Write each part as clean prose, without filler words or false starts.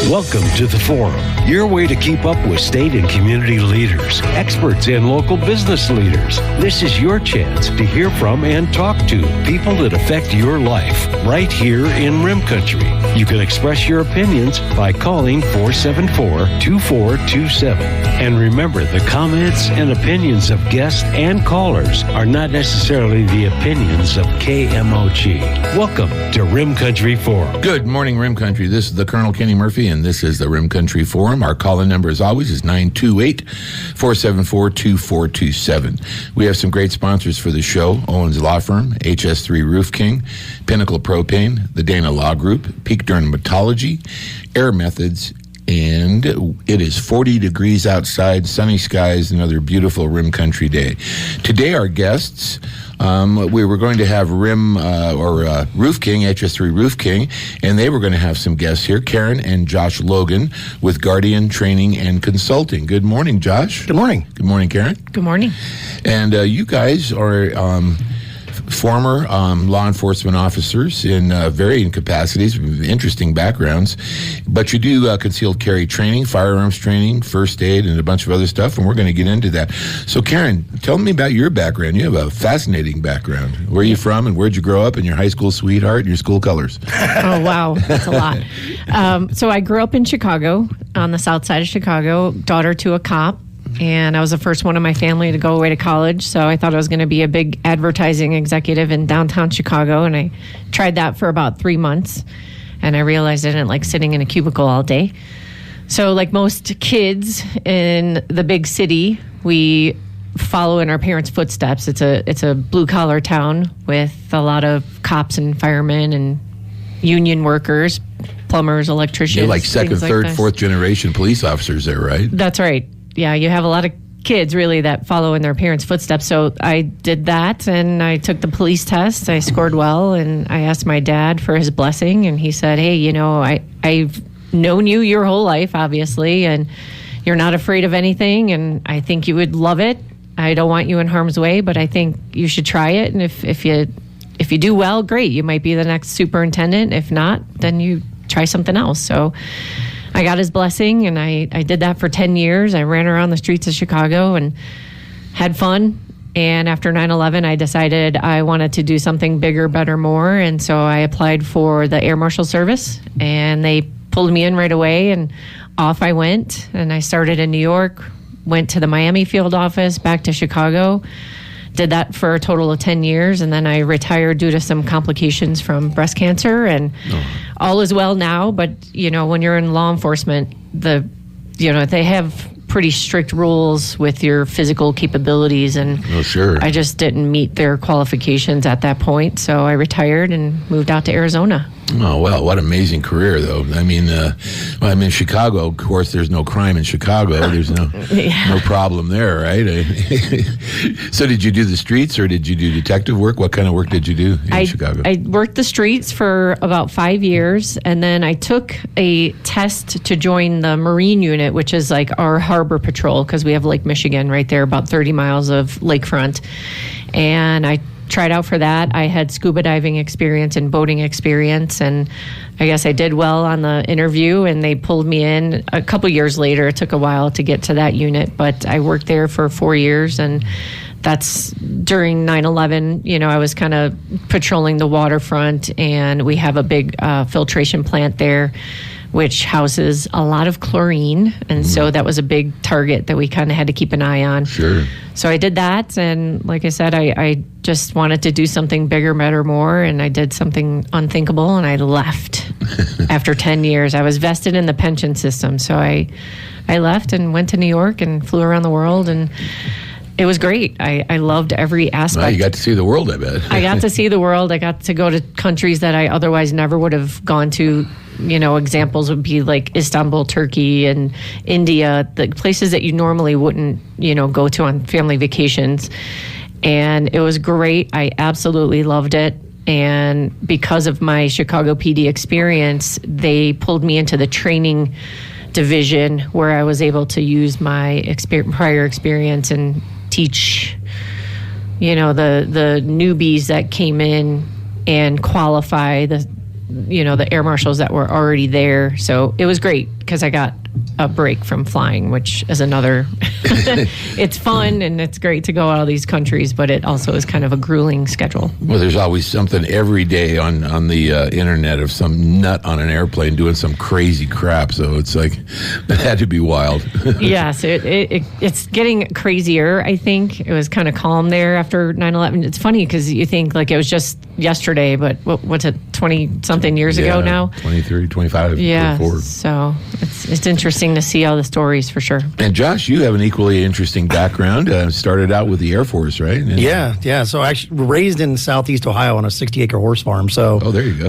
Welcome to the Forum, your way to keep up with state and community leaders, experts, and local business leaders. This is your chance to hear from and talk to people that affect your life right here in Rim Country. You can express your opinions by calling 474-2427. And remember, the comments and opinions of guests and callers are not necessarily the opinions of KMOG. Welcome to Rim Country Forum. Good morning, Rim Country. This is the Colonel Kenny Murphy, and this is the Rim Country Forum. Our call-in number, as always, is 928-474-2427. We have some great sponsors for the show: Owens Law Firm, HS3 Roof King, Pinnacle Propane, the Dana Law Group, Peak Dermatology, Air Methods, and it is 40 degrees outside, sunny skies, another beautiful Rim Country day. Today, our guests, we were going to have Roof King, HS3 Roof King, and they were going to have some guests here, Karen and Josh Logan with Guardian Training and Consulting. Good morning, Josh. Good morning. Good morning, Karen. Good morning. And you guys are former law enforcement officers in varying capacities, interesting backgrounds, but you do concealed carry training, firearms training, first aid, and a bunch of other stuff, and we're going to get into that. So, Karen, tell me about your background. You have a fascinating background. Where are you from, and where'd you grow up, and your high school sweetheart, and your school colors? Oh, wow. That's a lot. So I grew up in Chicago, on the south side of Chicago, daughter to a cop. And I was the first one in my family to go away to college, so I thought I was going to be a big advertising executive in downtown Chicago, and I tried that for about 3 months, and I realized I didn't like sitting in a cubicle all day. So like most kids in the big city, we follow in our parents' footsteps. It's a blue-collar town with a lot of cops and firemen and union workers, plumbers, electricians. You're like second, third, like fourth generation police officers there, right? That's right. Yeah, you have a lot of kids really that follow in their parents' footsteps. So I did that, and I took the police test. I scored well, and I asked my dad for his blessing, and he said, hey, you know, I've known you your whole life, obviously, and you're not afraid of anything, and I think you would love it. I don't want you in harm's way, but I think you should try it, and if you do well, great. You might be the next superintendent. If not, then you try something else. So I got his blessing, and I did that for 10 years. I ran around the streets of Chicago and had fun. And after 9/11, I decided I wanted to do something bigger, better, more. And so I applied for the Air Marshal Service, and they pulled me in right away, and off I went. And I started in New York, went to the Miami field office, back to Chicago. Did that for a total of 10 years, and then I retired due to some complications from breast cancer, and all is well now. But, you know, when you're in law enforcement, they have pretty strict rules with your physical capabilities, and I just didn't meet their qualifications at that point, so I retired and moved out to Arizona. Oh, well, what an amazing career, though. I mean, I'm in Chicago. Of course, there's no crime in Chicago. There's no problem there, right? So did you do the streets, or did you do detective work? What kind of work did you do in Chicago? I worked the streets for about 5 years, and then I took a test to join the Marine unit, which is like our harbor patrol, because we have Lake Michigan right there, about 30 miles of lakefront. And I tried out for that. I had scuba diving experience and boating experience, and I guess I did well on the interview, and they pulled me in a couple years later. It took a while to get to that unit, but I worked there for 4 years, and that's during 9/11. You know, I was kind of patrolling the waterfront, and we have a big filtration plant there, which houses a lot of chlorine, and so that was a big target that we kind of had to keep an eye on. Sure. So I did that, and like I said, I just wanted to do something bigger, better, more, and I did something unthinkable, and I left after 10 years. I was vested in the pension system, so I left and went to New York and flew around the world, and it was great. I loved every aspect. Well, you got to see the world, I bet. I got to see the world. I got to go to countries that I otherwise never would have gone to. You know, examples would be like Istanbul, Turkey, and India, the places that you normally wouldn't, go to on family vacations. And it was great. I absolutely loved it. And because of my Chicago PD experience, they pulled me into the training division where I was able to use my prior experience and teach, the newbies that came in and qualify the the air marshals that were already there. So it was great because I got a break from flying, which is another, it's fun and it's great to go out of these countries, but it also is kind of a grueling schedule. Well, there's always something every day on the internet of some nut on an airplane doing some crazy crap. So it's like, that had to be wild. Yes, it's getting crazier, I think. It was kind of calm there after 9/11. It's funny because you think like it was just yesterday, but what's it, 20-something years ago now? 23, 25, yeah, 24. So it's interesting to see all the stories for sure. And Josh, you have an equally interesting background. Started out with the Air Force, right? And Yeah. So actually raised in Southeast Ohio on a 60-acre horse farm. So, there you go.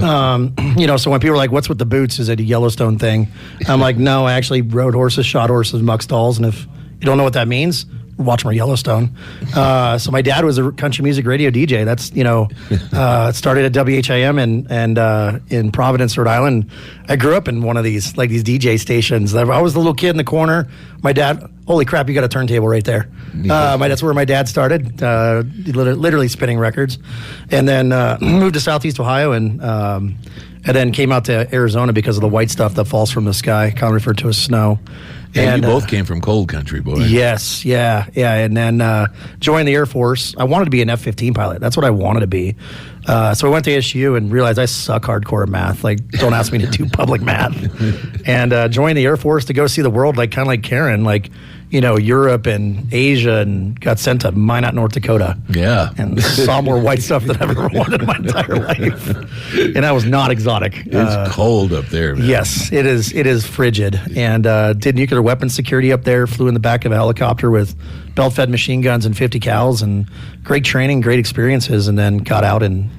So when people are like, what's with the boots? Is it a Yellowstone thing? I'm like, no, I actually rode horses, shot horses, muck stalls. And if you don't know what that means, watch more Yellowstone. So my dad was a country music radio DJ. That's, it started at WHIM and in Providence, Rhode Island. I grew up in one of these DJ stations. I was the little kid in the corner. My dad, holy crap, you got a turntable right there. That's where my dad started, literally spinning records. And then moved to Southeast Ohio and then came out to Arizona because of the white stuff that falls from the sky, commonly referred to as snow. And you both came from cold country, boy. Yes, yeah. And then joined the Air Force. I wanted to be an F-15 pilot. That's what I wanted to be. So I went to ASU and realized I suck hardcore at math. Like, don't ask me to do public math. And joined the Air Force to go see the world, like kind of like Karen, like, Europe and Asia, and got sent to Minot, North Dakota. Yeah. And saw more white stuff than I've ever wanted in my entire life. And that was not exotic. It's cold up there, man. Yes, it is. It is frigid. And did nuclear weapons security up there, flew in the back of a helicopter with belt-fed machine guns and 50 cals, and great training, great experiences, and then got out and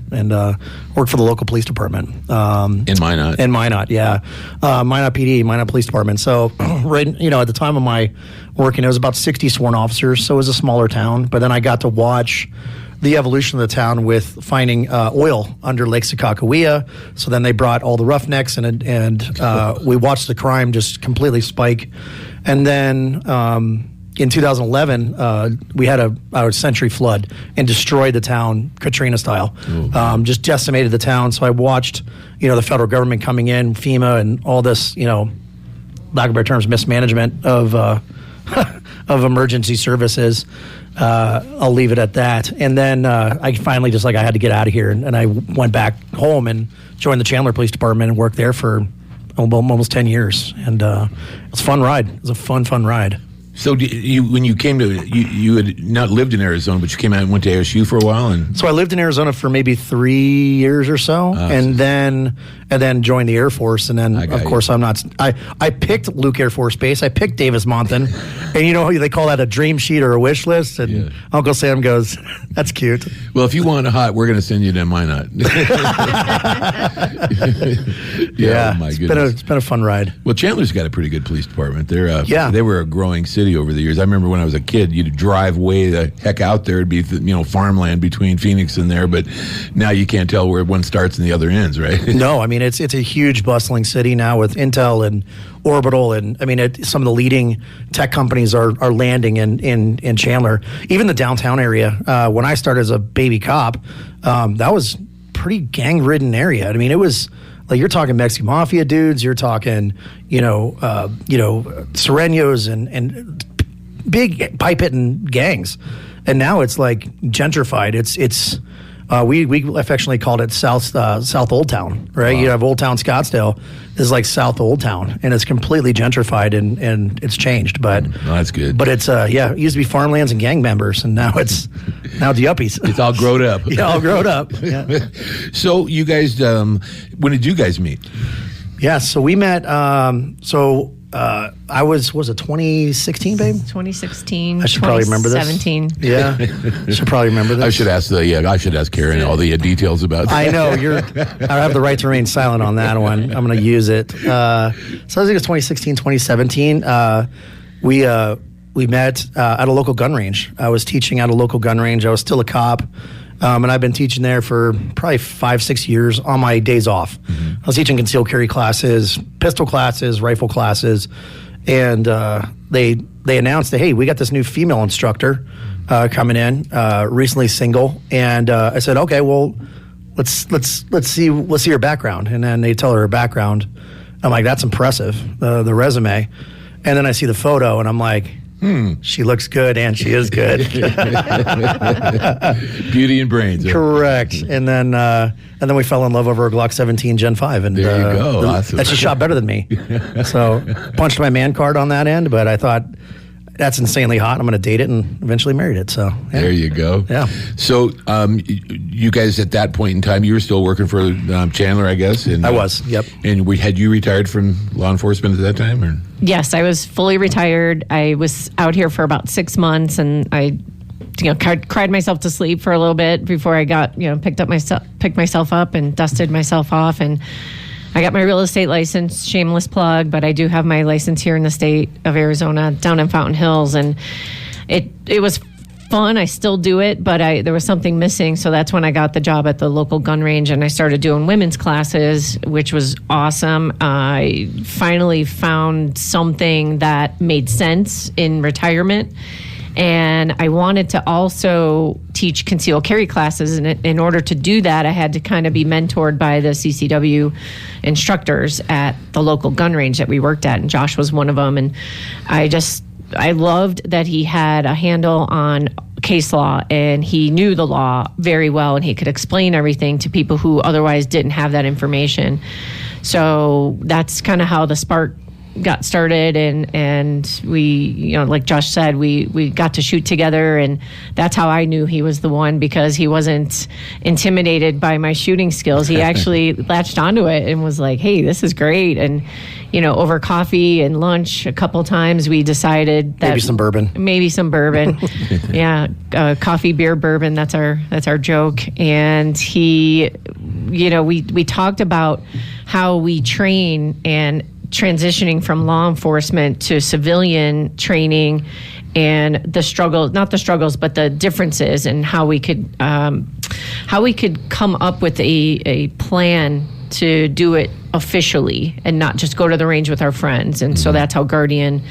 worked for the local police department. In Minot? In Minot, yeah. Minot PD, Minot Police Department. So, right, at the time of my working, it was about 60 sworn officers, so it was a smaller town. But then I got to watch the evolution of the town with finding oil under Lake Sakakawea. So then they brought all the roughnecks, and we watched the crime just completely spike. And then in 2011, we had a century flood and destroyed the town, Katrina style. Just decimated the town. So I watched, the federal government coming in, FEMA, and all this, lack of better terms, mismanagement of of emergency services. I'll leave it at that. And then I finally I had to get out of here, and I went back home and joined the Chandler Police Department and worked there for almost 10 years. And it was a fun ride. It was a fun ride. So when you came to, you had not lived in Arizona, but you came out and went to ASU for a while? And so I lived in Arizona for maybe 3 years or so, and then joined the Air Force. And then, of course, I picked Luke Air Force Base. I picked Davis Monthan. And they call that a dream sheet or a wish list. And Uncle Sam goes, that's cute. Well, if you want a hot, we're going to send you to Minot. Yeah, oh my goodness. It's been a fun ride. Well, Chandler's got a pretty good police department. They were a growing city over the years. I remember when I was a kid, you'd drive way the heck out there. It'd be farmland between Phoenix and there, but now you can't tell where one starts and the other ends, right? No, I mean it's a huge bustling city now with Intel and Orbital, and some of the leading tech companies are landing in Chandler. Even the downtown area. When I started as a baby cop, that was pretty gang-ridden area. I mean, it was like you're talking Mexican mafia dudes, you're talking Serenos and big pipe-hitting gangs, and now it's like gentrified. It's we affectionately called it South Old Town, right? Wow. You have Old Town Scottsdale is like South Old Town, and it's completely gentrified and it's changed. But that's good. But it's it used to be farmlands and gang members, and now it's yuppies. It's all grown up. Yeah, all grown up. Yeah. So you guys, when did you guys meet? Yeah, so we met. I was it 2016, babe? 2016. I should probably remember this. 2017. Yeah, I should probably remember this. I should ask Karen all the details about that. I know I have the right to remain silent on that one. I'm going to use it. So I think it was 2016, 2017. We met at a local gun range. I was teaching at a local gun range. I was still a cop. And I've been teaching there for probably 5-6 years on my days off. Mm-hmm. I was teaching concealed carry classes, pistol classes, rifle classes, and they announced that, hey, we got this new female instructor coming in, recently single, and I said, okay, well, let's see your background. And then they tell her background. I'm like, that's impressive, the resume. And then I see the photo, and I'm like, she looks good, and she is good. Beauty and brains. Correct. And then we fell in love over a Glock 17 Gen 5. And there you go. Awesome. That she shot better than me. So punched my man card on that end, but I thought, that's insanely hot. I'm going to date it, and eventually married it. So yeah. There you go. Yeah. So you guys at that point in time, you were still working for Chandler, I guess. And, I was. Yep. And had you retired from law enforcement at that time, or? Yes, I was fully retired. I was out here for about 6 months, and I, cried myself to sleep for a little bit before I got, picked myself up and dusted myself off, and I got my real estate license, shameless plug, but I do have my license here in the state of Arizona, down in Fountain Hills, and it was fun. I still do it, but there was something missing, so that's when I got the job at the local gun range, and I started doing women's classes, which was awesome. I finally found something that made sense in retirement. And I wanted to also teach concealed carry classes. And in order to do that, I had to kind of be mentored by the CCW instructors at the local gun range that we worked at. And Josh was one of them. And I loved that he had a handle on case law, and he knew the law very well, and he could explain everything to people who otherwise didn't have that information. So that's kind of how the spark got started, and we, like Josh said, we got to shoot together, and that's how I knew he was the one, because he wasn't intimidated by my shooting skills. He actually latched onto it and was like, hey, this is great. And over coffee and lunch a couple times, we decided that maybe some bourbon yeah, coffee, beer, bourbon, that's our joke. And he, we talked about how we train, and transitioning from law enforcement to civilian training, and not the struggles, but the differences, and how we could come up with a plan to do it officially and not just go to the range with our friends. And so that's how Guardian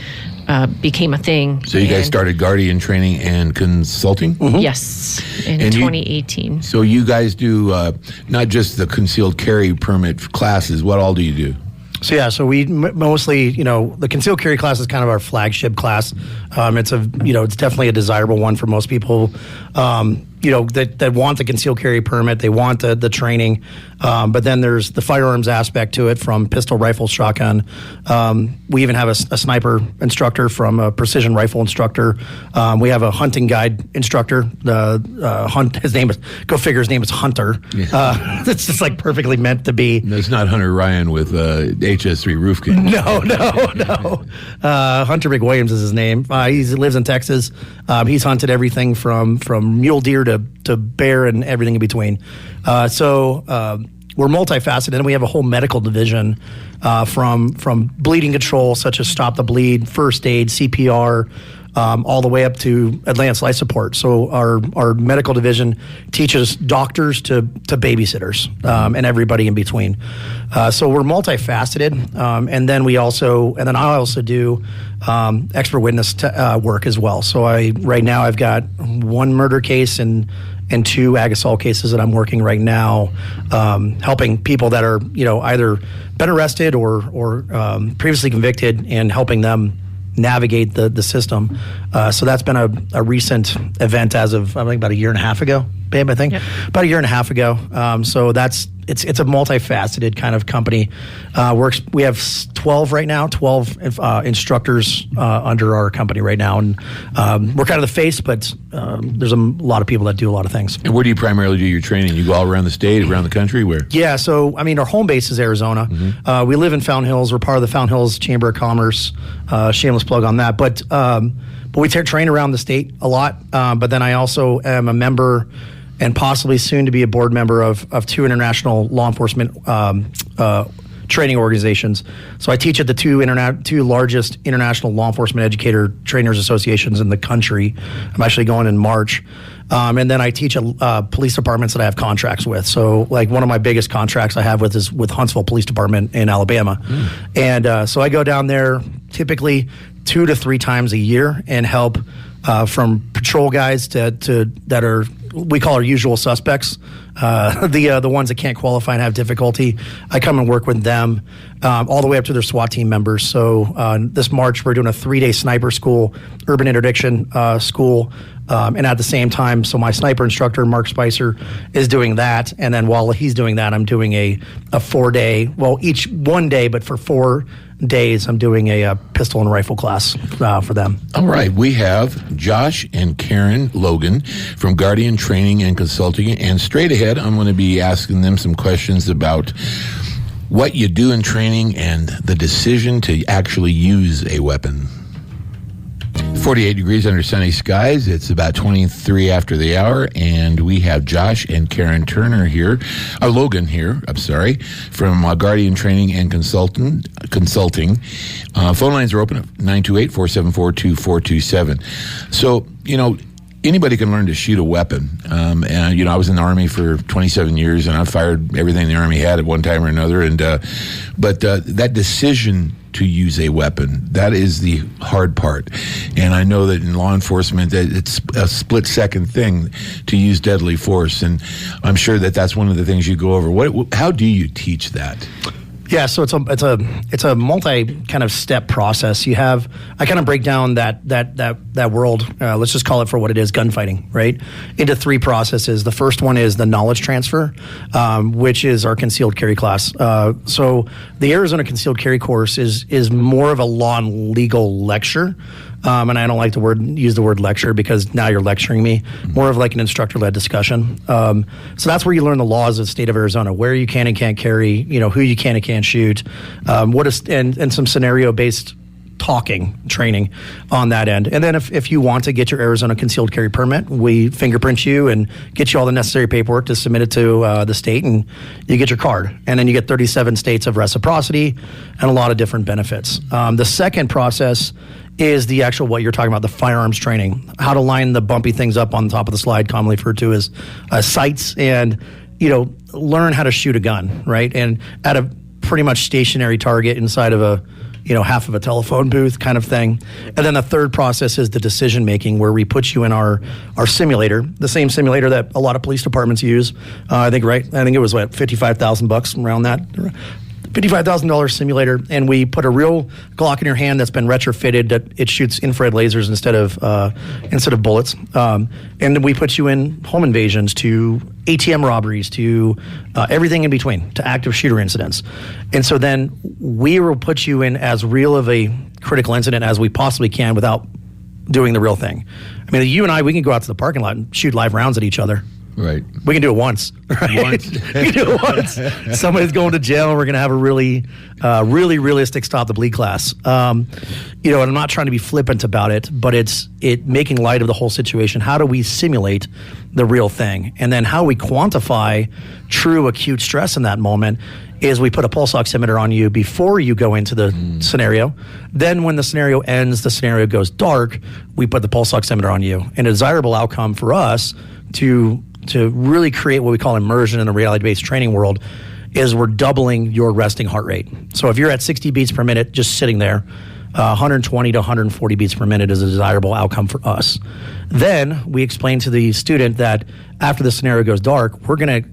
became a thing. So you guys started Guardian training and consulting? Mm-hmm. Yes, in 2018. So you guys do not just the concealed carry permit classes. What all do you do? So we mostly, the concealed carry class is kind of our flagship class. It's definitely a desirable one for most people, that want the concealed carry permit. They want the training. But then there's the firearms aspect to it, from pistol, rifle, shotgun. We even have a sniper instructor, from a precision rifle instructor. We have a hunting guide instructor. His name is Hunter. Yeah. It's just like perfectly meant to be. That's not Hunter Ryan with HS3 Roof King. No. Hunter McWilliams is his name. He lives in Texas. He's hunted everything from mule deer to bear and everything in between. So we're multifaceted, and we have a whole medical division, from bleeding control, such as stop the bleed, first aid, CPR, all the way up to advanced life support. So our medical division teaches doctors to babysitters, and everybody in between. So we're multifaceted, and then I also do expert witness work as well. So right now I've got one murder case and 2 ag assault cases that I'm working right now, helping people that are either been arrested or previously convicted, and helping them navigate the system. So that's been a recent event as of, I think, about a year and a half ago, babe, I think. Yep. About a year and a half ago. So it's a multifaceted kind of company. We have 12 right now, 12 instructors under our company right now. And we're kind of the face, but there's a lot of people that do a lot of things. And where do you primarily do your training? You go all around the state, around the country? Where? Yeah, so, our home base is Arizona. Mm-hmm. We live in Fountain Hills. We're part of the Fountain Hills Chamber of Commerce. Shameless plug on that. But we train around the state a lot. But then I also am a member, and possibly soon to be a board member of 2 international law enforcement training organizations. So I teach at the 2 largest international law enforcement educator trainers associations in the country. I'm actually going in March. And then I teach at police departments that I have contracts with. So like one of my biggest contracts I have is with Huntsville Police Department in Alabama. And so I go down there typically 2 to 3 times a year and help from patrol guys to that are we call our usual suspects, the ones that can't qualify and have difficulty. I come and work with them all the way up to their SWAT team members. So this March, we're doing a 3-day sniper school, urban interdiction school. And at the same time, so my sniper instructor, Mark Spicer, is doing that. And then while he's doing that, I'm doing a 4-day, well, each one day, but for 4 days, I'm doing a pistol and rifle class for them. All right. We have Josh and Karen Logan from Guardian Training and Consulting. And straight ahead, I'm going to be asking them some questions about what you do in training and the decision to actually use a weapon. 48 degrees under sunny skies. It's about 23 after the hour, and we have Josh and Karen Turner here, Logan here, I'm sorry, from Guardian Training and Consulting. Phone lines are open at 928-474-2427. So, anybody can learn to shoot a weapon. And, I was in the Army for 27 years, and I fired everything the Army had at one time or another. But that decision to use a weapon, that is the hard part. And I know that in law enforcement, that it's a split-second thing to use deadly force. And I'm sure that that's one of the things you go over. How do you teach that? Yeah, so it's a multi kind of step process. I kind of break down that world. Let's just call it for what it is, gunfighting, right? Into 3 processes. The first one is the knowledge transfer, which is our concealed carry class. So the Arizona concealed carry course is more of a law and legal lecture. And I don't like to use the word lecture because now you're lecturing me. More of like an instructor-led discussion. So that's where you learn the laws of the state of Arizona, where you can and can't carry, who you can and can't shoot, and some scenario-based training on that end. And then if you want to get your Arizona concealed carry permit, we fingerprint you and get you all the necessary paperwork to submit it to the state, and you get your card. And then you get 37 states of reciprocity and a lot of different benefits. The second process is the actual, what you're talking about, the firearms training, how to line the bumpy things up on the top of the slide, commonly referred to as sights, and, learn how to shoot a gun, right? And at a pretty much stationary target inside of a, half of a telephone booth kind of thing. And then the third process is the decision making, where we put you in our simulator, the same simulator that a lot of police departments use. I think it was $55,000 around that. $55,000 simulator, and we put a real Glock in your hand that's been retrofitted that it shoots infrared lasers instead of bullets. And then we put you in home invasions, to ATM robberies, to everything in between, to active shooter incidents. And so then we will put you in as real of a critical incident as we possibly can without doing the real thing. I mean, you and I, we can go out to the parking lot and shoot live rounds at each other. Right. We can do it once. Right? We can do it once. Somebody's going to jail, and we're going to have a really realistic stop the bleed class. And I'm not trying to be flippant about it, but it's making light of the whole situation. How do we simulate the real thing? And then how we quantify true acute stress in that moment is we put a pulse oximeter on you before you go into the scenario. Then when the scenario ends, the scenario goes dark, we put the pulse oximeter on you. And a desirable outcome for us to really create what we call immersion in the reality-based training world is we're doubling your resting heart rate. So if you're at 60 beats per minute just sitting there, 120 to 140 beats per minute is a desirable outcome for us. Then we explain to the student that after the scenario goes dark, we're going to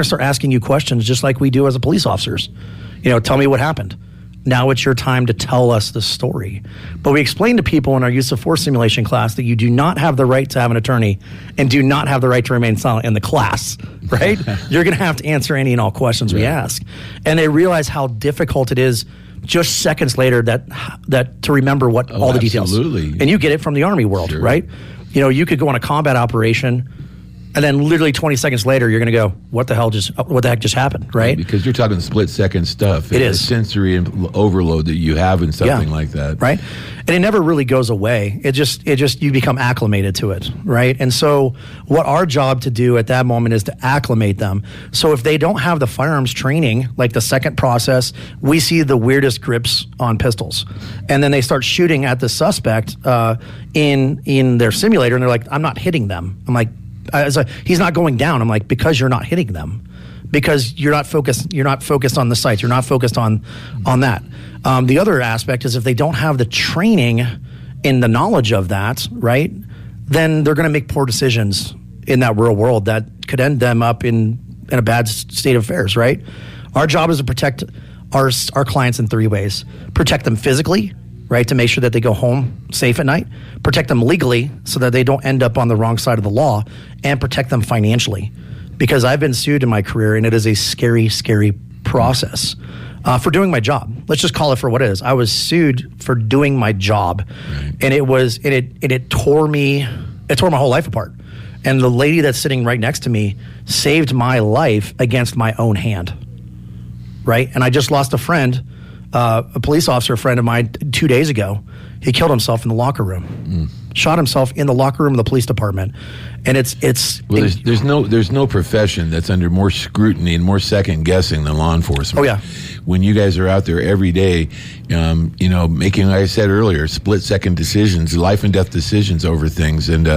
start asking you questions just like we do as police officers. Tell me what happened. Now it's your time to tell us the story. But we explain to people in our use of force simulation class that you do not have the right to have an attorney and do not have the right to remain silent in the class, right? You're going to have to answer any and all questions we ask. And they realize how difficult it is just seconds later that to remember what all the details. Absolutely. And you get it from the Army world, right? You could go on a combat operation, and then literally 20 seconds later, you're going to go, what the heck just happened, right? Because you're talking split-second stuff. It is. Sensory overload that you have in something like that. Right? And it never really goes away. It just you become acclimated to it, right? And so what our job to do at that moment is to acclimate them. So if they don't have the firearms training, like the second process, we see the weirdest grips on pistols. And then they start shooting at the suspect in their simulator, and they're like, I'm not hitting them. I'm like, he's not going down. I'm like, because you're not hitting them, because you're not focused on the sights. You're not focused on that. The other aspect is if they don't have the training in the knowledge of that, right, then they're going to make poor decisions in that real world that could end them up in a bad state of affairs, right? Our job is to protect our clients in 3 ways. Protect them physically, right, to make sure that they go home safe at night. Protect them legally so that they don't end up on the wrong side of the law. And protect them financially. Because I've been sued in my career, and it is a scary, scary process for doing my job. Let's just call it for what it is. I was sued for doing my job, and it tore my whole life apart. And the lady that's sitting right next to me saved my life against my own hand, right? And I just lost a friend, a police officer friend of mine 2 days ago. He killed himself in the locker room. Shot himself in the locker room of the police department. And there's no profession that's under more scrutiny and more second guessing than law enforcement. Oh yeah. When you guys are out there every day, making, like I said earlier, split second decisions, life and death decisions over things, and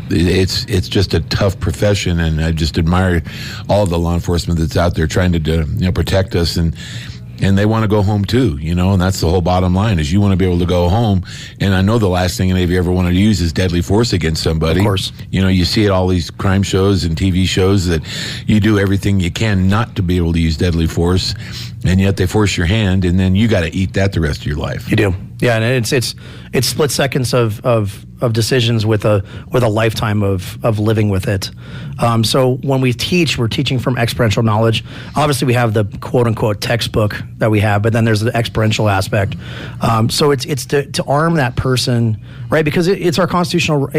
it's just a tough profession. And I just admire all of the law enforcement that's out there trying to protect us, and they want to go home too, and that's the whole bottom line is you want to be able to go home. And I know the last thing any of you ever want to use is deadly force against somebody. Of course. You see it all these crime shows and TV shows that you do everything you can not to be able to use deadly force, and yet they force your hand, and then you got to eat that the rest of your life. You do. Yeah, and it's split seconds of decisions with a lifetime of living with it. So when we teach, we're teaching from experiential knowledge. Obviously, we have the quote unquote textbook that we have, but then there's the experiential aspect. So it's to arm that person, right? Because it's our constitutional.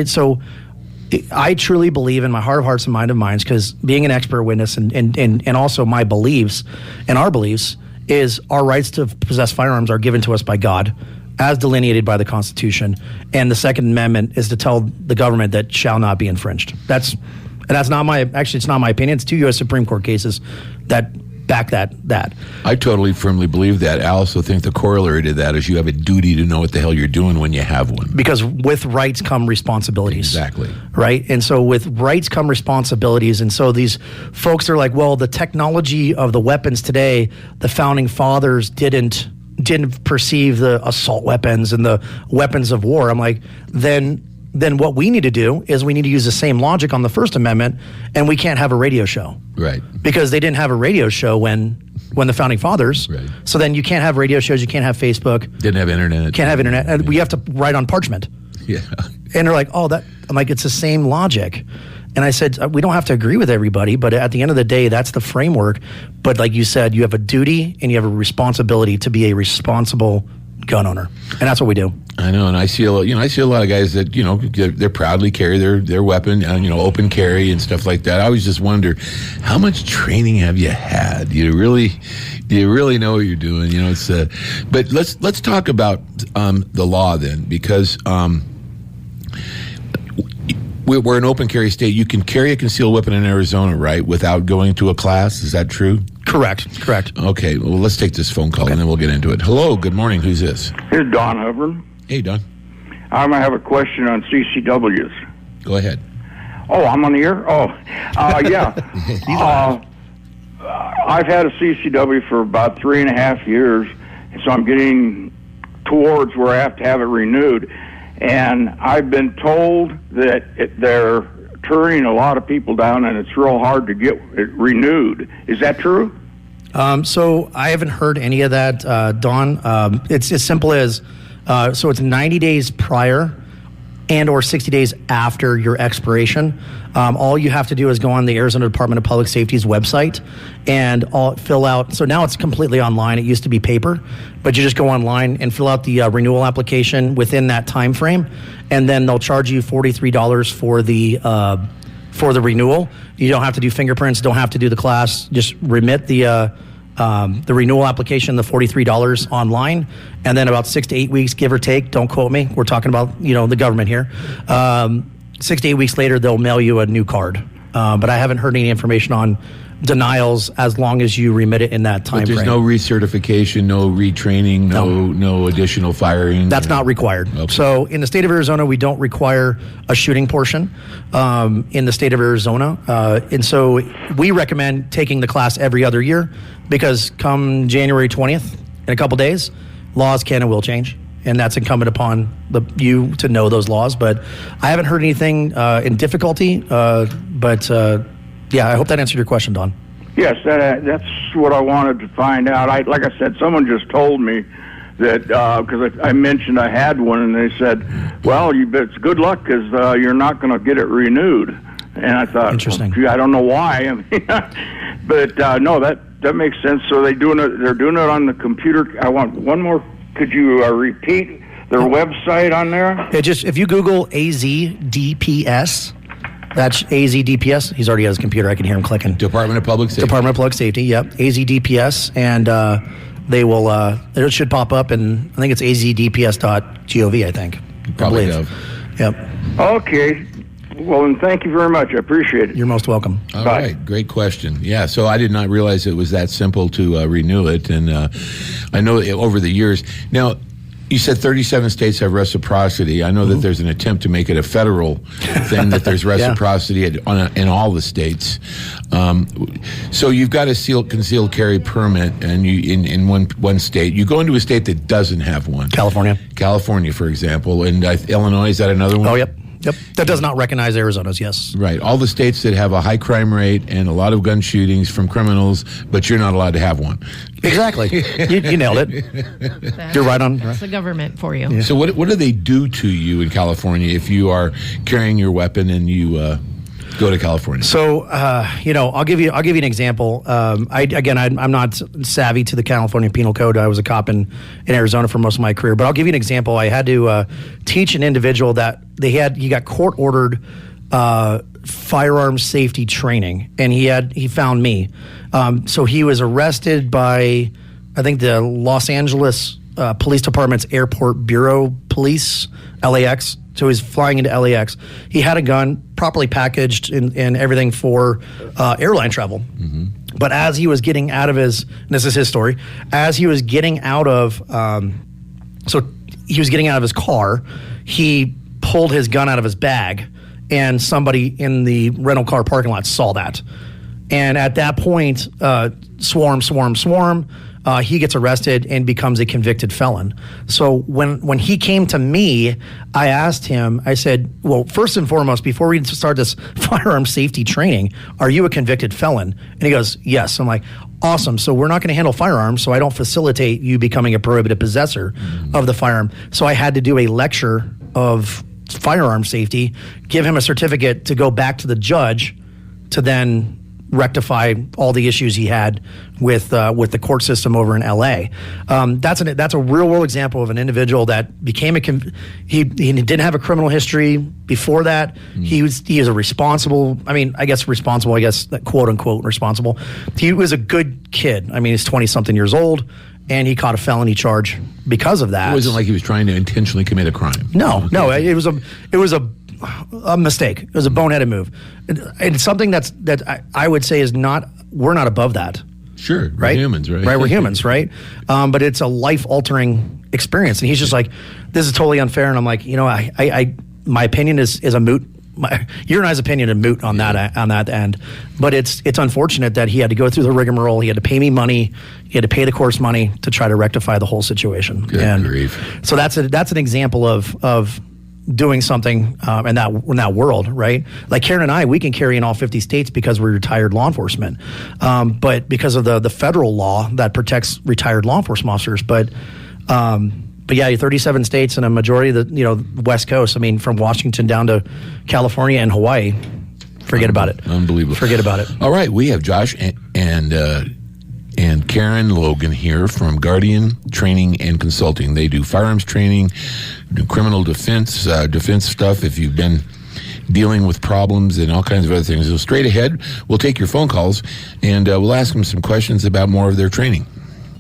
I truly believe in my heart of hearts and mind of minds, because being an expert witness and also my beliefs and our beliefs is our rights to possess firearms are given to us by God, as delineated by the Constitution, and the Second Amendment is to tell the government that shall not be infringed. That's not my it's not my opinion. It's 2 U.S. Supreme Court cases that back that. I totally firmly believe that. I also think the corollary to that is you have a duty to know what the hell you're doing when you have one. Because with rights come responsibilities. Exactly. Right? And so with rights come responsibilities. And so these folks are like, well, the technology of the weapons today, the founding fathers didn't perceive the assault weapons and the weapons of war. I'm like, then what we need to do is we need to use the same logic on the First Amendment, and we can't have a radio show. Right. Because they didn't have a radio show when the founding fathers. Right. So then you can't have radio shows, you can't have Facebook. Didn't have internet. Can't have internet. And we have to write on parchment. Yeah. And they're like, I'm like, it's the same logic. And I said, we don't have to agree with everybody, but at the end of the day, that's the framework. But like you said, you have a duty and you have a responsibility to be a responsible gun owner, and that's what we do. I know, and I see a lot of guys that they proudly carry their weapon, open carry and stuff like that. I always just wonder, how much training have you had? Do you really know what you're doing? But let's talk about the law then, because we're an open carry state. You can carry a concealed weapon in Arizona, right, without going to a class? Is that true? Correct. Okay, well, let's take this phone call and then we'll get into it. Hello, good morning. Who's this? Here's Don Hubbard. Hey, Don. I have a question on CCWs. Go ahead. Oh, I'm on the air? Yeah. I've had a CCW for about 3.5 years, so I'm getting towards where I have to have it renewed. And I've been told that they're turning a lot of people down, and it's real hard to get it renewed. Is that true? So I haven't heard any of that, Don. It's as simple as, so it's 90 days prior and or 60 days after your expiration. All you have to do is go on the Arizona Department of Public Safety's website and fill out. So now it's completely online. It used to be paper, but you just go online and fill out the renewal application within that time frame, and then they'll charge you $43 for the renewal. You don't have to do fingerprints, don't have to do the class. Just remit the renewal application, the $43 online, and then about 6 to 8 weeks, give or take. Don't quote me. We're talking about the government here. 6 to 8 weeks later, they'll mail you a new card. But I haven't heard any information on denials as long as you remit it in that time frame. There's no recertification, no retraining, no additional firing? That's not required. Okay. So in the state of Arizona, we don't require a shooting portion in the state of Arizona. And so we recommend taking the class every other year, because come January 20th, in a couple days, laws can and will change. and that's incumbent upon you to know those laws. But I haven't heard anything in difficulty. But I hope that answered your question, Don. Yes, that's what I wanted to find out. Like I said, someone just told me that because I mentioned I had one, and they said, "Well, it's good luck because you're not going to get it renewed." And I thought, interesting. Well, gee, I don't know why. But no, that makes sense. So they're doing it on the computer. I want one more. Could you repeat their website on there? If you Google AZDPS. That's AZDPS. He's already at his computer. I can hear him clicking. Department of Public Safety. Department of Public Safety, yep. AZDPS. And they will, it should pop up, and I think it's AZDPS.gov, I think. Probably have. Yep. Okay. Well, then thank you very much. I appreciate it. You're most welcome. All Bye. right, great question. Yeah, so I did not realize it was that simple to renew it, and I know over the years. Now, you said 37 states have reciprocity. I know that there's an attempt to make it a federal thing, that there's reciprocity in all the states. So you've got a concealed carry permit, and you in one state. You go into a state that doesn't have one. California, for example. And Illinois, is that another one? Oh, yep. That does not recognize Arizona's, yes. Right. All the states that have a high crime rate and a lot of gun shootings from criminals, but you're not allowed to have one. Exactly. you nailed it. You're right on. That's the government for you. Yeah. So what do they do to you in California if you are carrying your weapon and you go to California? So, I'll give you an example. I'm not savvy to the California Penal Code. I was a cop in Arizona for most of my career, but I'll give you an example. I had to teach an individual that he got court ordered firearms safety training, and he found me. So he was arrested by, I think, the Los Angeles Police Department's Airport Bureau Police, LAX. So he's flying into LAX. He had a gun, properly packaged and everything for airline travel. Mm-hmm. But as he was getting out of and this is his story, as he was getting out of, his car, he pulled his gun out of his bag, and somebody in the rental car parking lot saw that. And at that point, swarm. He gets arrested and becomes a convicted felon. So when he came to me, I asked him, I said, well, first and foremost, before we start this firearm safety training, are you a convicted felon? And he goes, yes. I'm like, awesome. So we're not going to handle firearms, so I don't facilitate you becoming a prohibited possessor of the firearm. So I had to do a lecture of firearm safety, give him a certificate to go back to the judge to then rectify all the issues he had with the court system over in LA. That's a real world example of an individual that became he didn't have a criminal history before that. He is a responsible, quote unquote responsible. He was a good kid. I mean, he's 20 something years old, and he caught a felony charge because of that. It wasn't like he was trying to intentionally commit a crime. No, it was a mistake. It was a boneheaded move. And something that I would say is we're not above that. Sure. We're right? humans, right? Right, we're humans, right? But it's a life-altering experience. And he's just like, this is totally unfair. And I'm like, my opinion is a moot. Your and I's opinion is moot on that end. But it's unfortunate that he had to go through the rigmarole. He had to pay me money. He had to pay the course money to try to rectify the whole situation. Good grief. So that's an example of doing something in that world, right? Like Karen and I, we can carry in all 50 states because we're retired law enforcement. But because of the federal law that protects retired law enforcement officers. But yeah, 37 states and a majority of the West Coast. I mean, from Washington down to California and Hawaii. Forget about it. Unbelievable. Forget about it. All right, we have Josh and Karen Logan here from Guardian Training and Consulting. They do firearms training, do criminal defense stuff if you've been dealing with problems and all kinds of other things. So straight ahead, we'll take your phone calls and we'll ask them some questions about more of their training.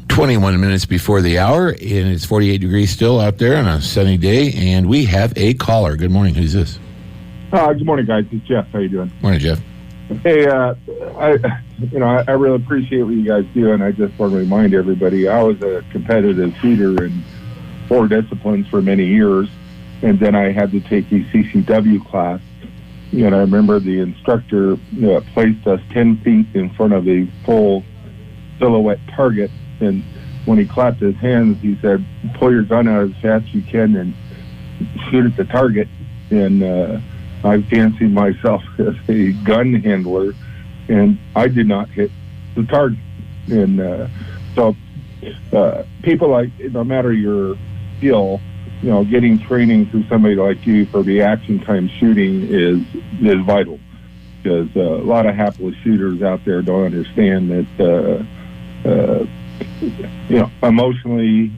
21 minutes before the hour, and it's 48 degrees still out there on a sunny day, and we have a caller. Good morning. Who's this? Good morning, guys. It's Jeff. How you doing? Morning, Jeff. Hey, I really appreciate what you guys do, and I just want to remind everybody, I was a competitive shooter in 4 disciplines for many years, and then I had to take a CCW class. And I remember the instructor placed us 10 feet in front of a full silhouette target, and when he clapped his hands, he said, "Pull your gun out as fast as you can and shoot at the target." And I fancied myself as a gun handler, and I did not hit the target. And so people like, no matter your skill, getting training through somebody like you for the action time shooting is vital, because a lot of hapless shooters out there don't understand that emotionally,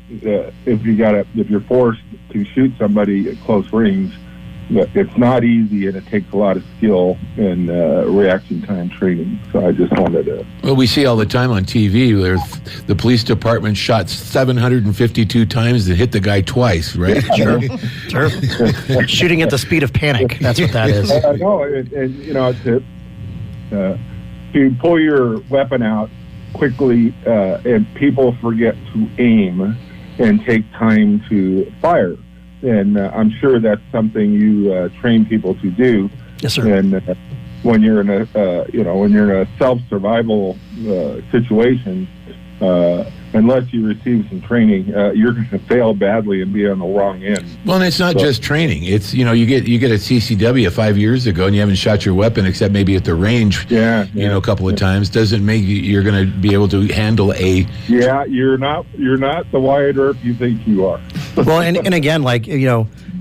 if you're forced to shoot somebody at close range, it's not easy, and it takes a lot of skill and reaction time training. So I just wanted to. Well, we see all the time on TV where the police department shot 752 times and hit the guy twice, right? Sure. Shooting at the speed of panic. That's what that is. To pull your weapon out quickly, and people forget to aim and take time to fire. And I'm sure that's something you train people to do. Yes, sir. And when you're in a self-survival situation, unless you receive some training, you're going to fail badly and be on the wrong end. Well, and it's not just training. It's you get a CCW 5 years ago and you haven't shot your weapon except maybe at the range. A couple of times doesn't make you're going to be able to handle a. Yeah, you're not the Wyatt Earp you think you are. Well, and again,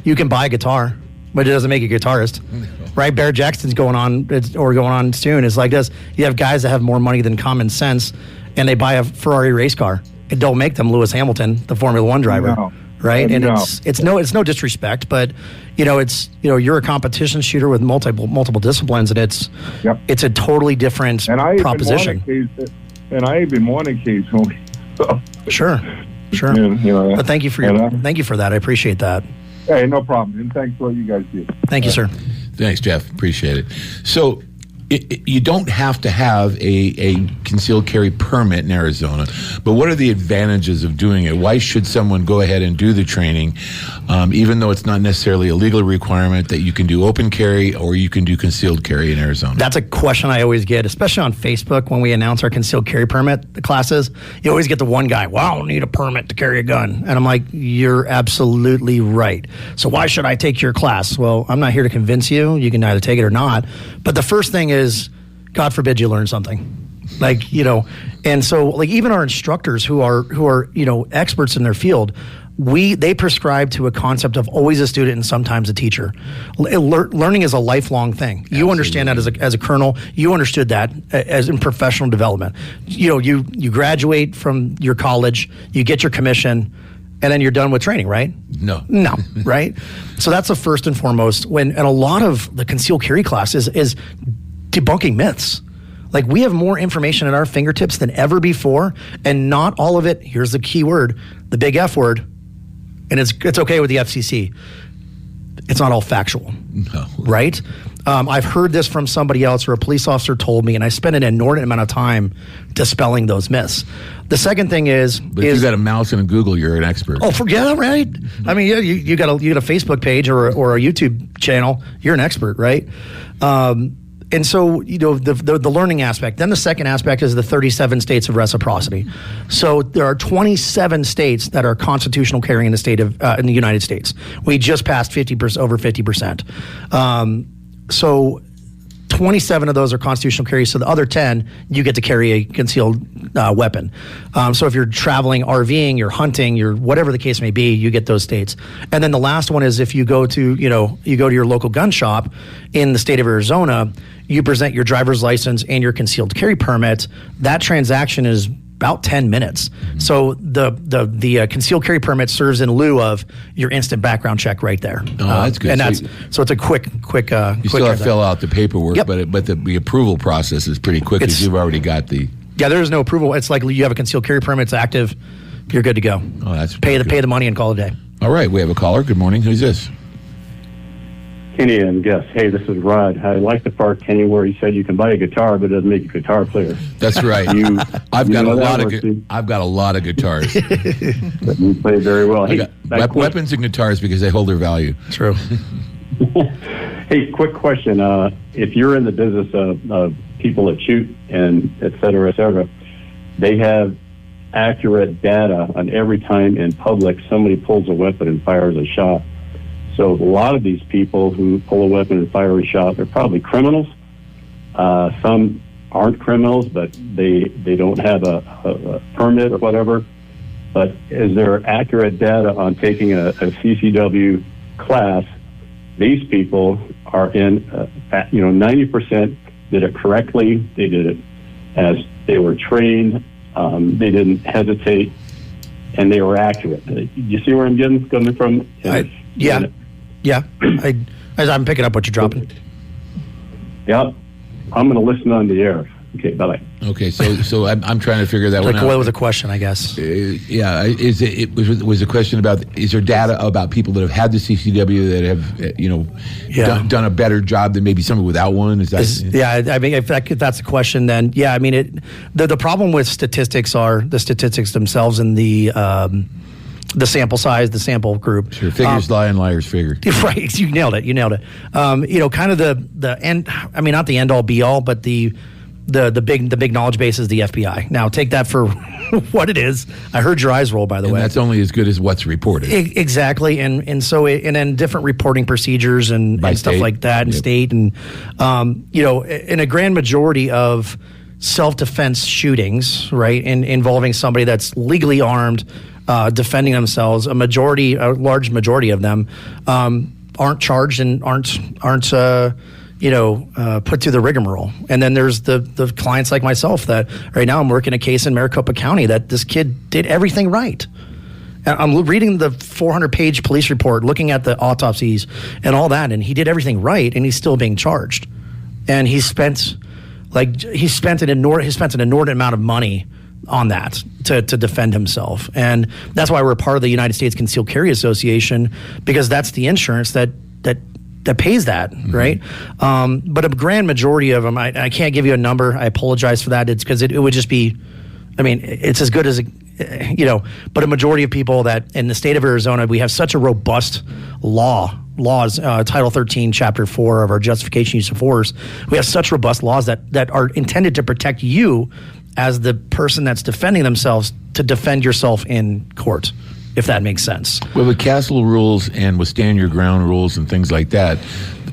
you can buy a guitar, but it doesn't make you a guitarist. Right? Barrett Jackson's going on soon. It's like this. You have guys that have more money than common sense, and they buy a Ferrari race car. It don't make them Lewis Hamilton, the Formula One driver. No. Right? And No. it's no disrespect, but you're a competition shooter with multiple disciplines, and it's a totally different proposition. And I even won occasionally. So. Sure. But thank you for that. I appreciate that. Hey, no problem. And thanks for what you guys do. Thank you, sir. Thanks, Jeff. Appreciate it. So you don't have to have a concealed carry permit in Arizona, but what are the advantages of doing it? Why should someone go ahead and do the training, even though it's not necessarily a legal requirement that you can do open carry or you can do concealed carry in Arizona? That's a question I always get, especially on Facebook when we announce our concealed carry permit classes. You always get the one guy, "Well, I don't need a permit to carry a gun." And I'm like, you're absolutely right. So why should I take your class? Well, I'm not here to convince you. You can either take it or not. But the first thing is, God forbid you learn something. And so even our instructors who are experts in their field, they prescribe to a concept of always a student and sometimes a teacher. Learning is a lifelong thing. Absolutely. You understand that as a colonel. You understood that as in professional development. You graduate from your college, you get your commission, and then you're done with training, right? No, right? So that's the first and foremost. And a lot of the concealed carry class is debunking myths. We have more information at our fingertips than ever before, and not all of it, here's the key word, the big F word, and it's okay with the FCC. It's not all factual, no. Right? I've heard this from somebody else, or a police officer told me, and I spent an inordinate amount of time dispelling those myths. The second thing is... But if you got a mouse and a Google, you're an expert. Oh, forget it, right? I mean, you got a Facebook page or a YouTube channel, you're an expert, right? And so, the learning aspect. Then the second aspect is the 37 states of reciprocity. So there are 27 states that are constitutional carry in the United States. We just passed over 50%. So 27 of those are constitutional carry. So the other 10, you get to carry a concealed weapon. So if you're traveling, RVing, you're hunting, you're whatever the case may be, you get those states. And then the last one is if you go to your local gun shop in the state of Arizona, you present your driver's license and your concealed carry permit. That transaction is about 10 minutes. Mm-hmm. So the concealed carry permit serves in lieu of your instant background check right there. Oh, that's good. And so it's a quick. You still have to fill out the paperwork, yep. but the approval process is pretty quick because you've already got the. Yeah, there is no approval. It's like you have a concealed carry permit. It's active. You're good to go. Oh, that's pay the money and call it a day. All right, we have a caller. Good morning. Who's this? Kenny and Guess. Hey, this is Rod. I like the part, Kenny, where you said you can buy a guitar, but it doesn't make you a guitar player. That's right. I've got a lot of guitars. You play very well. Hey, weapons and guitars because they hold their value. True. Hey, quick question. If you're in the business of people that shoot and et cetera, they have accurate data on every time in public somebody pulls a weapon and fires a shot. So a lot of these people who pull a weapon and fire a shot, they're probably criminals. Some aren't criminals, but they don't have a permit or whatever. But is there accurate data on taking a CCW class? These people are in, 90% did it correctly. They did it as they were trained. They didn't hesitate, and they were accurate. You see where I'm coming from? Yeah. I'm picking up what you're dropping. Yep. I'm going to listen on the air. Okay, bye-bye. Okay, so I'm trying to figure that one out. What was the question, I guess? Was a question about, is there data about people that have had the CCW that have, done a better job than maybe somebody without one? Is that? I mean, if that's the question, then yeah. I mean, the problem with statistics are the statistics themselves and the sample size, the sample group. Sure, figures lie and liars figure. Right, you nailed it. Kind of the end. I mean, not the end all be all, but the big knowledge base is the FBI. Now take that for what it is. I heard your eyes roll, by the way. That's only as good as what's reported. Exactly, and then different reporting procedures and stuff like that, and state, and in a grand majority of self-defense shootings, right, involving somebody that's legally armed, defending themselves, a large majority of them aren't charged and aren't put through the rigmarole. And then there's the clients like myself that right now I'm working a case in Maricopa County that this kid did everything right. And I'm reading the 400-page police report, looking at the autopsies and all that, and he did everything right, and he's still being charged. And he spent an inordinate amount of money on that to defend himself. And that's why we're part of the United States Concealed Carry Association, because that's the insurance that pays that, right? But a grand majority of them, I can't give you a number. I apologize for that. It's because it would just be, it's as good as, but a majority of people that in the state of Arizona, we have such a robust laws, Title 13, Chapter 4 of our Justification Use of Force. We have such robust laws that are intended to protect you as the person that's defending themselves to defend yourself in court, if that makes sense. Well, with castle rules and with stand your ground rules and things like that,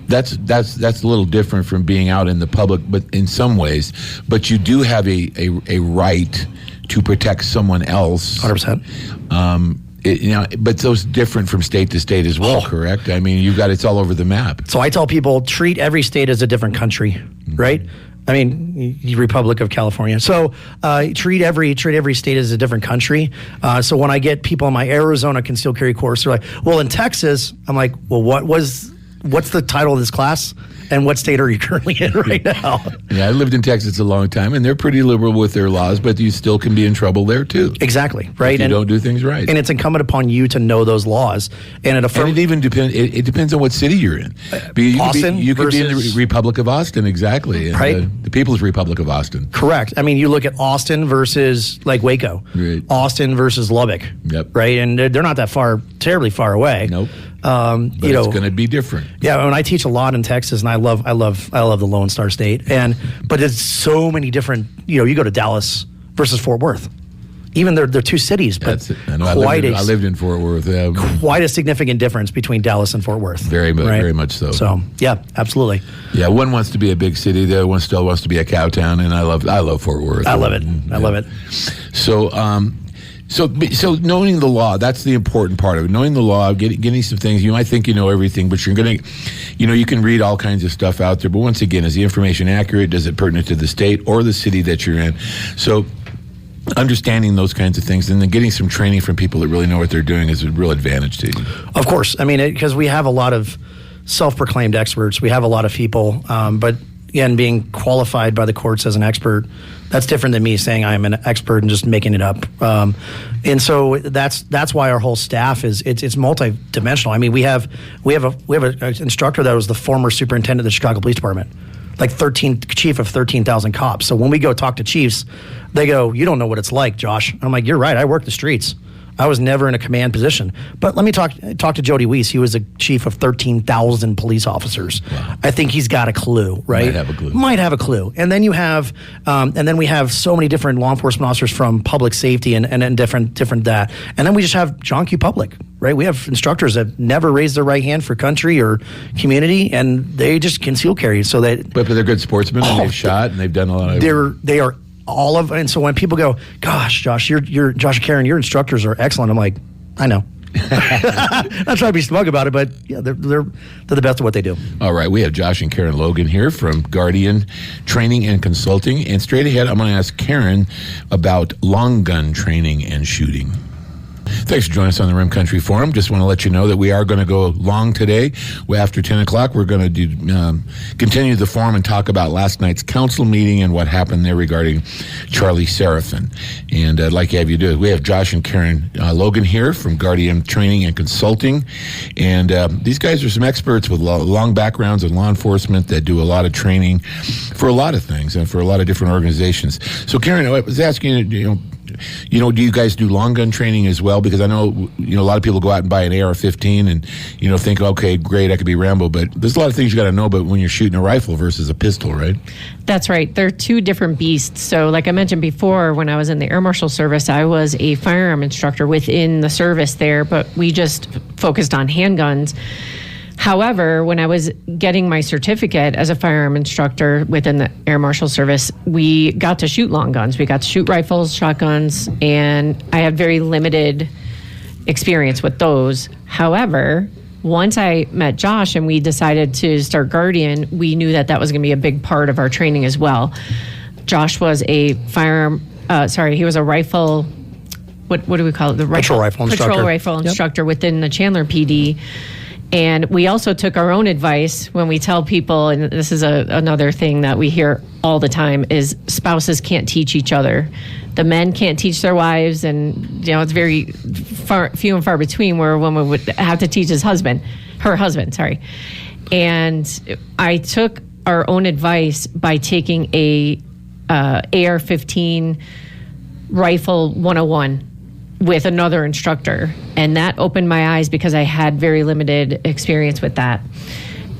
that's a little different from being out in the public, but in some ways. But you do have a right to protect someone else. 100%. But those different from state to state as well, correct? I mean, it's all over the map. So I tell people, treat every state as a different country, right? I mean, Republic of California. So treat every state as a different country. So when I get people in my Arizona concealed carry course, they're like, well, in Texas, I'm like, well, what's the title of this class? And what state are you currently in right now? Yeah, I lived in Texas a long time, and they're pretty liberal with their laws, but you still can be in trouble there, too. Exactly, right? If you don't do things right. And it's incumbent upon you to know those laws. And it even depends. It depends on what city you're in. You could be in the Republic of Austin, exactly. And, right. The People's Republic of Austin. Correct. I mean, you look at Austin versus like Waco. Right. Austin versus Lubbock. Yep. Right? And they're not that terribly far away. Nope. But it's going to be different. Yeah, when I teach a lot in Texas, and I love the Lone Star State, but it's so many different. You go to Dallas versus Fort Worth. Even they're two cities, but I lived in Fort Worth. Quite a significant difference between Dallas and Fort Worth. Very much so. So yeah, absolutely. Yeah, one wants to be a big city, the other one still wants to be a cow town, and I love Fort Worth. I love it. I love it. So knowing the law, that's the important part of it. Knowing the law, getting some things. You might think you know everything, but you're going to, you can read all kinds of stuff out there. But once again, is the information accurate? Does it pertinent to the state or the city that you're in? So understanding those kinds of things and then getting some training from people that really know what they're doing is a real advantage to you. Of course. I mean, because we have a lot of self-proclaimed experts. We have a lot of people, but again, being qualified by the courts as an expert, that's different than me saying I'm an expert and just making it up. And so that's why our whole staff it's multidimensional. I mean, we have an instructor that was the former superintendent of the Chicago Police Department, like chief of 13,000 cops. So when we go talk to chiefs, they go, "You don't know what it's like, Josh." I'm like, "You're right. I work the streets. I was never in a command position. But let me talk to Jody Weiss. He was a chief of 13,000 police officers. Wow. I think he's got a clue, right? Might have a clue. And then you have, and then we have so many different law enforcement officers from public safety and different that. And then we just have John Q. Public, right? We have instructors that never raise their right hand for country or community, and they just conceal carry. So that, but they're good sportsmen, and they've shot, and they've done a lot of. They are all of, and so when people go, "Gosh, Josh, you're Josh and Karen, your instructors are excellent," I'm like, I know. Not trying to be smug about it, but yeah, they're the best at what they do. All right, we have Josh and Karen Logan here from Guardian Training and Consulting, and straight ahead, I'm going to ask Karen about long gun training and shooting. Thanks for joining us on the Rim Country Forum. Just want to let you know that we are going to go long today. After 10 o'clock, we're going to continue the forum and talk about last night's council meeting and what happened there regarding Charlie Seraphin. And I'd like to have you do it. We have Josh and Karen Logan here from Guardian Training and Consulting. And these guys are some experts with long backgrounds in law enforcement that do a lot of training for a lot of things and for a lot of different organizations. So, Karen, I was asking you, do you guys do long gun training as well? Because I know, a lot of people go out and buy an AR-15 and, think, okay, great, I could be Rambo. But there's a lot of things you got to know about when you're shooting a rifle versus a pistol, right? That's right. They're two different beasts. So like I mentioned before, when I was in the Air Marshal Service, I was a firearm instructor within the service there, but we just focused on handguns. However, when I was getting my certificate as a firearm instructor within the Air Marshal Service, we got to shoot long guns. We got to shoot rifles, shotguns, and I had very limited experience with those. However, once I met Josh and we decided to start Guardian, we knew that was going to be a big part of our training as well. Josh was a he was a rifle, what do we call it? Patrol rifle instructor. Patrol rifle instructor within the Chandler PD. And we also took our own advice when we tell people, and this is another thing that we hear all the time, is spouses can't teach each other. The men can't teach their wives, and it's very few and far between where a woman would have to teach her husband. And I took our own advice by taking a AR-15 rifle 101 with another instructor, and that opened my eyes because I had very limited experience with that.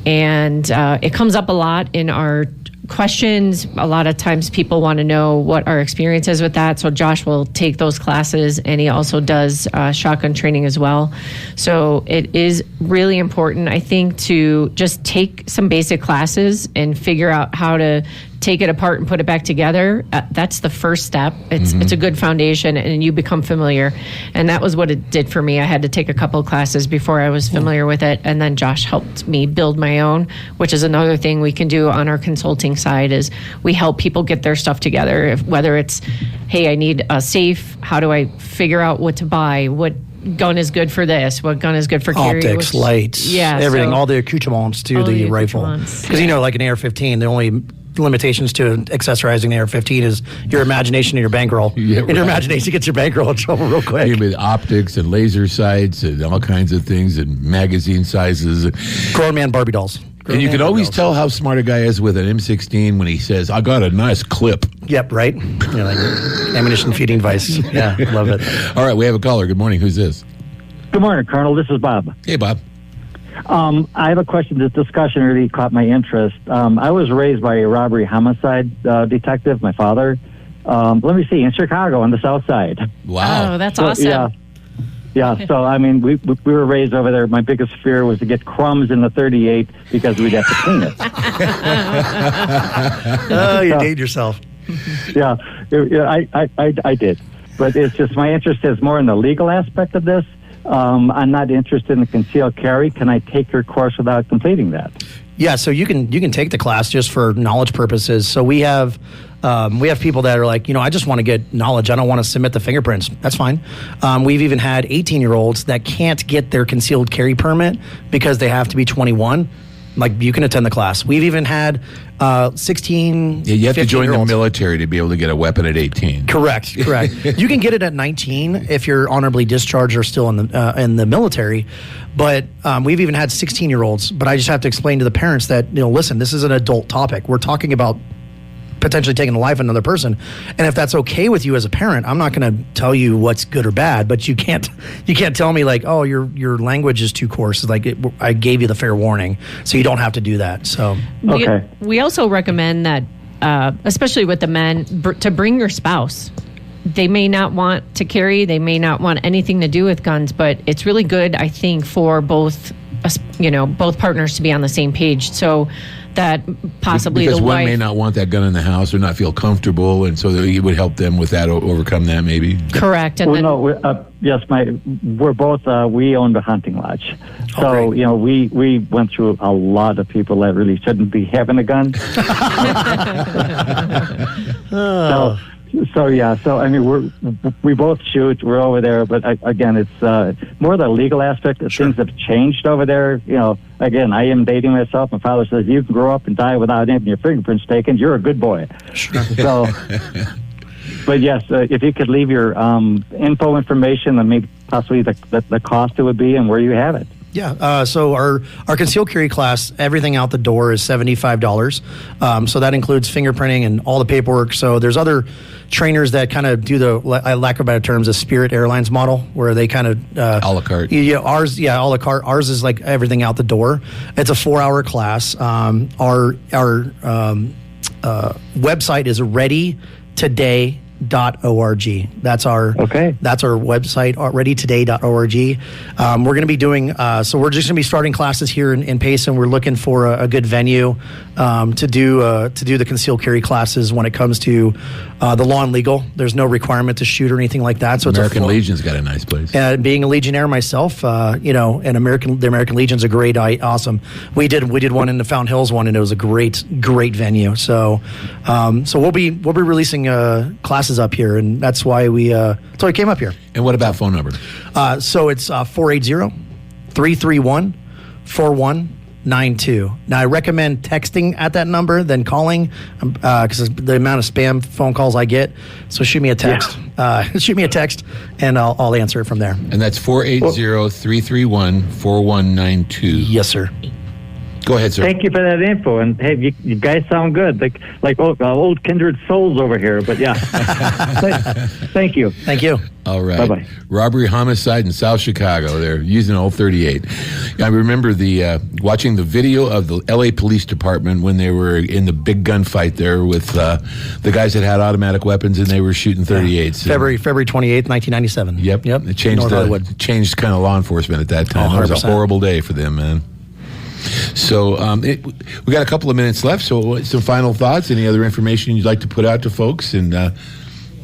And it comes up a lot in our questions. A lot of times people want to know what our experience is with that. So Josh will take those classes, and he also does shotgun training as well. So it is really important, I think, to just take some basic classes and figure out how to take it apart and put it back together. That's the first step. It's a good foundation, and you become familiar. And that was what it did for me. I had to take a couple of classes before I was familiar with it, and then Josh helped me build my own, which is another thing we can do on our consulting side, is we help people get their stuff together. Whether it's, hey, I need a safe, how do I figure out what to buy, what gun is good for this, what gun is good for carry, optics, lights, everything, all the accoutrements to the rifle. Because like an AR-15, the only limitations to accessorizing the AR-15 is your imagination and your bankroll. Yeah, and your imagination gets your bankroll in trouble real quick. You mean optics and laser sights and all kinds of things and magazine sizes. Grown man Barbie dolls. And you can always tell how smart a guy is with an M16 when he says, I got a nice clip. Yep, right? Like ammunition feeding device. Yeah, love it. All right, we have a caller. Good morning. Who's this? Good morning, Colonel. This is Bob. Hey, Bob. I have a question. This discussion really caught my interest. I was raised by a robbery homicide detective, my father. Let me see, in Chicago on the south side. Wow. Oh, that's awesome. Yeah. So, I mean, we were raised over there. My biggest fear was to get crumbs in the 38 because we'd have to clean it. Oh, you date yourself. Yeah, I did. But it's just my interest is more in the legal aspect of this. I'm not interested in the concealed carry. Can I take your course without completing that? Yeah, so you can take the class just for knowledge purposes. So we have people that are like, I just want to get knowledge. I don't want to submit the fingerprints. That's fine. We've even had 18-year-olds that can't get their concealed carry permit because they have to be 21. Like, you can attend the class. We've even had 16. Yeah, you have to join the military to be able to get a weapon at 18. Correct. You can get it at 19 if you're honorably discharged or still in the military. But we've even had 16-year-olds. But I just have to explain to the parents that, listen, this is an adult topic. We're talking about potentially taking the life of another person. And if that's okay with you as a parent, I'm not going to tell you what's good or bad, but you can't tell me like, oh, your language is too coarse. It's like I gave you the fair warning, so you don't have to do that. So Okay. We also recommend that, especially with the men, to bring your spouse. They may not want to carry, they may not want anything to do with guns, but it's really good, I think, for both partners to be on the same page. So that possibly because the one wife may not want that gun in the house or not feel comfortable, and so it would help them with that, overcome that maybe. Correct. And Yes, we're both, we owned a hunting lodge. So, great. we went through a lot of people that really shouldn't be having a gun. So I mean, we both shoot. We're over there, but again, it's more the legal aspect of things have changed over there. Again, I am dating myself. My father says you can grow up and die without having your fingerprints taken. You're a good boy. Sure. So, but yes, if you could leave your information and maybe possibly the cost it would be and where you have it. Yeah, so our concealed carry class, everything out the door is $75. So that includes fingerprinting and all the paperwork. So there's other trainers that kind of do the, lack of better terms, a Spirit Airlines model, where they kind of a la carte. Yeah, ours, a la carte. Ours is like everything out the door. It's a 4-hour class. Our website is readytoday.org. That's our website, readytoday.org. We're going to be doing so we're just going to be starting classes here in Payson. We're looking for a good venue to do the concealed carry classes. When it comes to the law and legal, there's no requirement to shoot or anything like that. So American Legion's got a nice place. Being a Legionnaire myself, and the American Legion's a great, awesome. We did one in the Fountain Hills one, and it was a great venue. So we'll be releasing classes up here, and that's why we came up here. And what about phone number? So it's 480-331-4192. Now, I recommend texting at that number than calling because the amount of spam phone calls I get. So shoot me a text. Shoot me a text, and I'll answer it from there. And that's 480-331-4192. Yes, sir. Go ahead, sir. Thank you for that info, and hey, you guys sound good, like old kindred souls over here. But yeah, thank you. Thank you. All right. Bye-bye. Robbery, homicide in South Chicago. They're using an old 38. I remember watching the video of the L.A. Police Department when they were in the big gunfight there with the guys that had automatic weapons, and they were shooting 38s. February 28th, 1997. Yep. It changed kind of law enforcement at that time. It was a horrible day for them, man. So we got a couple of minutes left. So some final thoughts? Any other information you'd like to put out to folks? And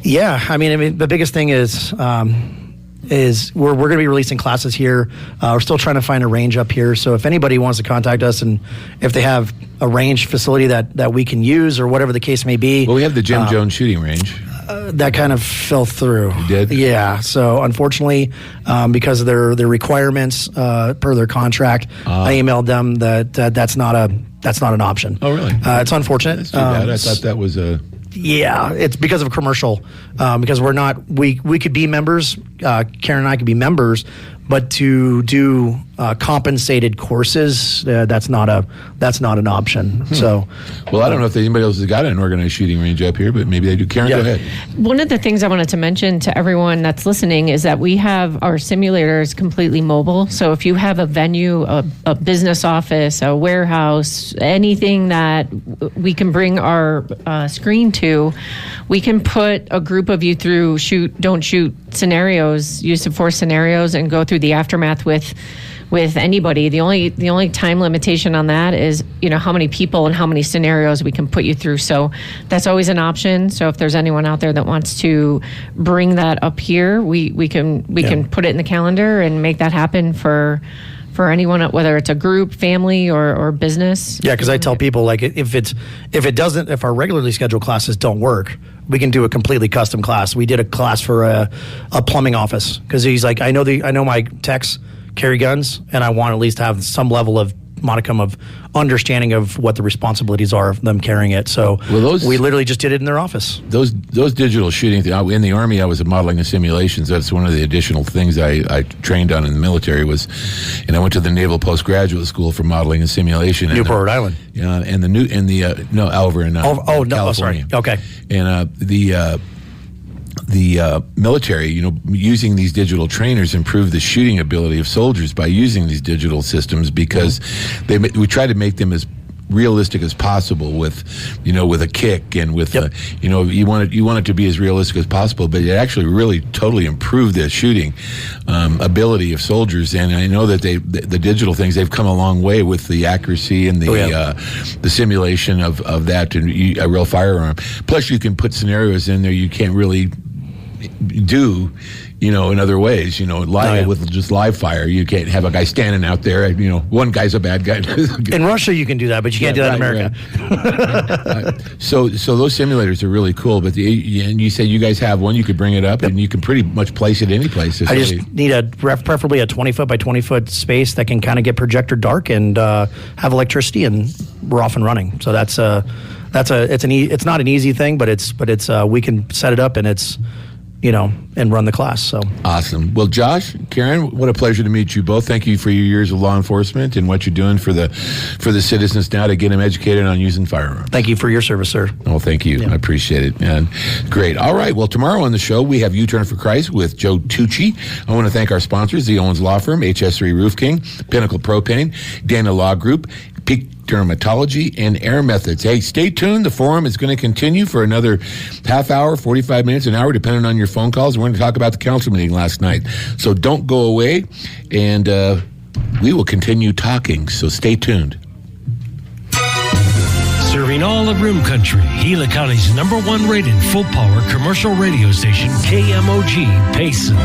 yeah, I mean, the biggest thing is we're going to be releasing classes here. We're still trying to find a range up here. So if anybody wants to contact us, and if they have a range facility that we can use or whatever the case may be. Well, we have the Jim Jones shooting range. That kind of fell through. You did? Yeah. So unfortunately, because of their requirements per their contract, I emailed them that's not an option. Oh, really? It's unfortunate. That's too bad. I thought that was a... Yeah, it's because of a commercial. Because we're not, we could be members. Karen and I could be members, but to do compensated courses, that's not an option. So, well, I don't know if anybody else has got an organized shooting range up here, but maybe they do. Karen, go ahead. One of the things I wanted to mention to everyone that's listening is that we have our simulators completely mobile. So if you have a venue, a business office, a warehouse, anything that we can bring our screen to, we can put a group of you through shoot, don't shoot scenarios, use of force scenarios, and go through the aftermath with anybody. The only time limitation on that is, how many people and how many scenarios we can put you through. So that's always an option. So if there's anyone out there that wants to bring that up here, we can put it in the calendar and make that happen for anyone, whether it's a group, family, or business. Yeah, because I tell people, like, if our regularly scheduled classes don't work, we can do a completely custom class. We did a class for a plumbing office because he's like, I know my techs carry guns, and I want to at least have some level of modicum of understanding of what the responsibilities are of them carrying it. So we literally just did it in their office. Those digital shooting things, in the Army, I was modeling and simulations. That's one of the additional things I trained on in the military and I went to the Naval Postgraduate School for modeling and simulation. Newport, Rhode Island. Yeah, and Alver in California. Sorry. Okay. And the military, using these digital trainers improved the shooting ability of soldiers by using these digital systems because we try to make them as realistic as possible with a kick and with you want it to be as realistic as possible, but it actually really totally improved the shooting ability of soldiers. And I know that the digital things, they've come a long way with the accuracy and the simulation of that and a real firearm. Plus, you can put scenarios in there you can't really do in other ways, with just live fire. You can't have a guy standing out there, one guy's a bad guy. In Russia, you can do that, but you can't do that in America. Right. So those simulators are really cool, but and you say you guys have one, you could bring it up, and you can pretty much place it any place. I just need preferably a 20-foot by 20-foot space that can kind of get projector dark and have electricity, and we're off and running. So it's not an easy thing, but it's we can set it up, and it's and run the class. So awesome. Well, Josh, Karen, what a pleasure to meet you both. Thank you for your years of law enforcement and what you're doing for the citizens now to get them educated on using firearms. Thank you for your service, sir. Oh, thank you. Yeah. I appreciate it. And great. All right. Well, tomorrow on the show, we have U-Turn for Christ with Joe Tucci. I want to thank our sponsors, the Owens Law Firm, HS3 Roof King, Pinnacle Propane, Dana Law Group, Peak Dermatology, and Air Methods. Hey, stay tuned. The forum is going to continue for another half hour, 45 minutes, an hour, depending on your phone calls. We're going to talk about the council meeting last night. So don't go away, and we will continue talking. So stay tuned. Serving all of Rim Country, Gila County's #1 rated full-power commercial radio station, KMOG Payson.